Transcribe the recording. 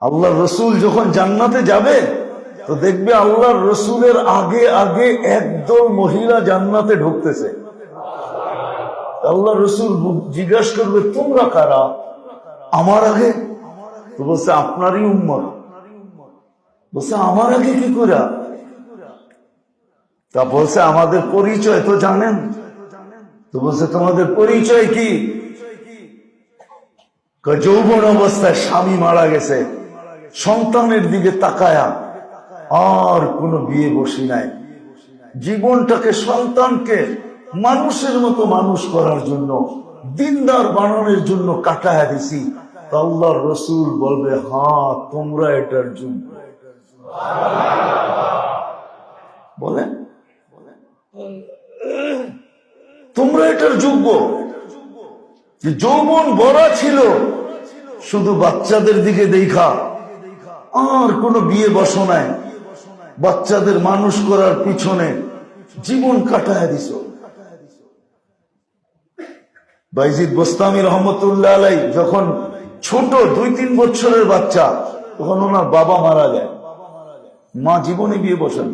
আল্লাহর রসুল যখন জান্নাতে যাবে তো দেখবে আল্লাহর রসুলের আগে আগে একদল মহিলা জান্নাতে ঢুকতেছে। আল্লাহ রসুল জিজ্ঞাসা করবে, তোমরা কারা? আমার আগে? তো বলছে আপনারই উম্মত। বলছে আমার আগে কি করে? তা বলছে আমাদের পরিচয় তো জানেন। তো বলছে তোমাদের পরিচয় কি? যৌবন অবস্থায় স্বামী মারা গেছে, সন্তানের দিকে তাকায়া আর কোনো বিয়ে বসি নাই, জীবনটাকে সন্তানকে মানুষের মতো মানুষ করার জন্য, দিনদার বানানোর জন্য কাটায়া দিছি। আল্লাহর রসুল বলবে, হ্যাঁ তোমরা এটার যোগ্য। বলেন তোমরা এটার যোগ্য। যৌবন ভরা ছিল শুধু বাচ্চাদের দিকে দেখা, আর কোনো বিয়ে বসো নাই, বাচ্চাদের মানুষ করার পিছনে জীবন কাটায় দিছ। বাইজিদ বোস্তামি রহমতুল্লাহ আলাই যখন ছোট 2-3 বছরের বাচ্চা, তখন ওনার বাবা মারা যায়, মা জীবনে বিয়ে বসেন।